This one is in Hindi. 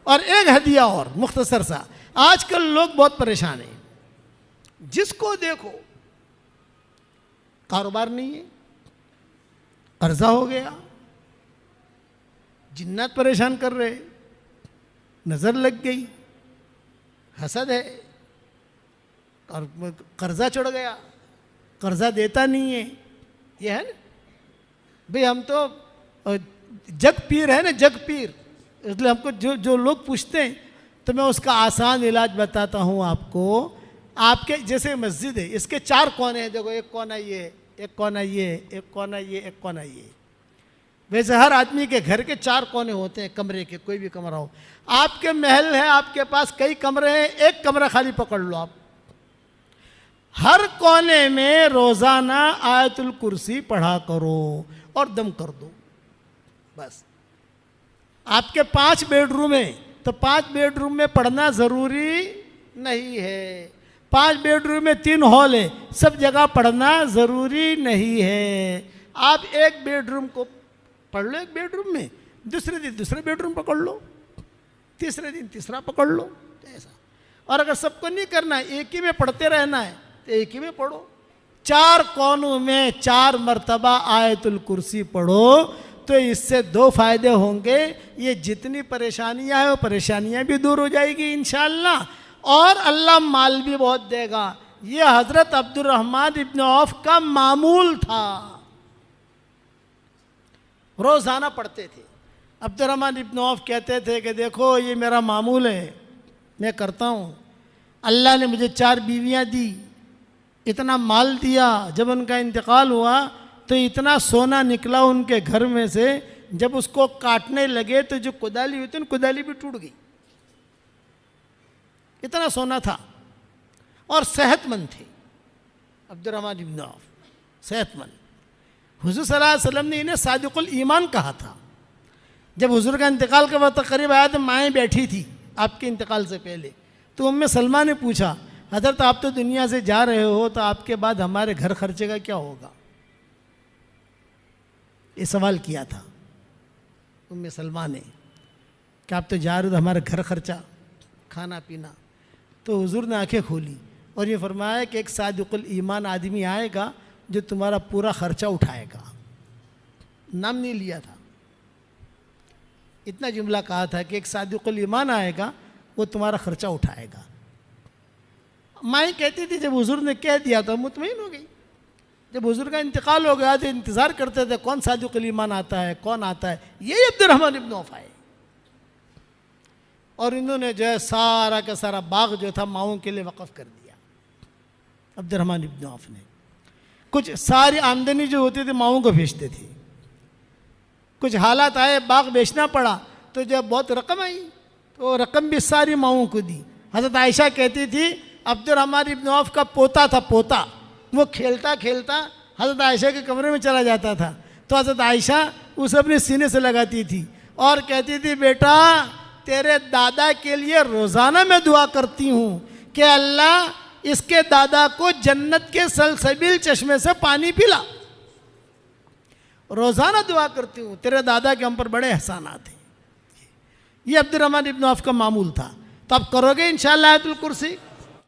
और एक हदिया और मुख्तसर सा, आजकल लोग बहुत परेशान हैं, जिसको देखो कारोबार नहीं है, कर्जा हो गया, जिन्नात परेशान कर रहे, नजर लग गई, हसद है, और कर्जा चढ़ गया, कर्जा देता नहीं है, ये है ना भाई। हम तो जग पीर है ना, जग पीर, इसलिए हमको जो जो लोग पूछते हैं तो मैं उसका आसान इलाज बताता हूँ आपको। आपके जैसे मस्जिद है, इसके 4 कोने हैं, देखो एक कोना ये, एक कोना ये, एक कोना ये, एक कोना ये। वैसे हर आदमी के घर के 4 कोने होते हैं, कमरे के, कोई भी कमरा हो। आपके महल है, आपके पास कई कमरे हैं, एक कमरा खाली पकड़ लो आप, हर कोने में रोजाना आयतुल कुर्सी पढ़ा करो और दम कर दो बस। आपके 5 बेडरूम है तो 5 बेडरूम में पढ़ना जरूरी नहीं है, 5 बेडरूम में 3 हॉल है, सब जगह पढ़ना जरूरी नहीं है। आप एक बेडरूम को पढ़ लो, एक बेडरूम में, दूसरे दिन दूसरे बेडरूम पकड़ लो, तीसरे दिन तीसरा पकड़ लो, ऐसा। और अगर सबको नहीं करना है, एक ही में पढ़ते रहना है तो एक ही में पढ़ो। 4 कोनों में 4 मर्तबा आयतुल कुर्सी पढ़ो तो इससे 2 फायदे होंगे। ये जितनी परेशानियां हैं वो परेशानियां भी दूर हो जाएगी इंशाअल्लाह, और अल्लाह माल भी बहुत देगा। ये हजरत अब्दुर्रहमान इब्न औफ का मामूल था, रोजाना पढ़ते थे। अब्दुर्रहमान इब्न औफ कहते थे कि देखो ये मेरा मामूल है, मैं करता हूँ, अल्लाह ने मुझे 4 बीवियाँ दी, इतना माल दिया, जब उनका इंतकाल हुआ तो इतना सोना निकला उनके घर में से, जब उसको काटने लगे तो जो कुदाली हुई थी कुदाली भी टूट गई, इतना सोना था। और सेहतमंद थे अब्दुर्रहमान इब्न औफ, सेहतमंद। हुजूर सल्लल्लाहु अलैहि वसल्लम ने इन्हें सादिकुल ईमान कहा था। जब हुजूर का इंतकाल का वक्त करीब आया तो माएँ बैठी थी आपके इंतकाल से पहले, तो उम्मे सलमा ने पूछा, हज़रत आप तो दुनिया से जा रहे हो तो आपके बाद हमारे घर खर्चे का क्या होगा, ये सवाल किया था उम्मे सलमा ने कि आप तो जा रहे हो तो हमारा घर खर्चा, खाना पीना। तो हुजूर ने आंखें खोली और ये फरमाया कि एक सादिकुल ईमान आदमी आएगा जो तुम्हारा पूरा खर्चा उठाएगा। नाम नहीं लिया था, इतना जुमला कहा था कि एक सादिकुल ईमान आएगा वो तुम्हारा खर्चा उठाएगा। माँ कहती थी जब हुजूर ने कह दिया तो मुतमईन हो गई। जब हुजूर का इंतकाल हो गया तो इंतज़ार करते थे कौन सादिकुल ईमान आता है, कौन आता है। यही अब्दुर्रहमान इब्न औफ आए और इन्होंने जो है सारा का सारा बाग जो था माओं के लिए वक़फ़ कर दिया। अब्दुर्रहमान इब्न औफ ने कुछ सारी आमदनी जो होती थी माओं को भेजते थे। कुछ हालात आए, बाग बेचना पड़ा तो जब बहुत रकम आई तो रकम भी सारी माओं को दी। हज़रत आयशा कहती थी अब्दुर्रहमान इब्न औफ का पोता था, पोता, वो खेलता खेलता हज़रत आयशा के कमरे में चला जाता था तो हज़रत आयशा उसे अपने सीने से लगाती थी और कहती थी बेटा तेरे दादा के लिए रोज़ाना मैं दुआ करती हूँ कि अल्लाह इसके दादा को जन्नत के सलसबील चश्मे से पानी पिला। रोज़ाना दुआ करती हूँ, तेरे दादा के हम पर बड़े एहसानात हैं। ये अब्दुर्रहमान इब्न औफ का मामूल था। तो आप करोगे इंशाअल्लाह आयतुल कुर्सी।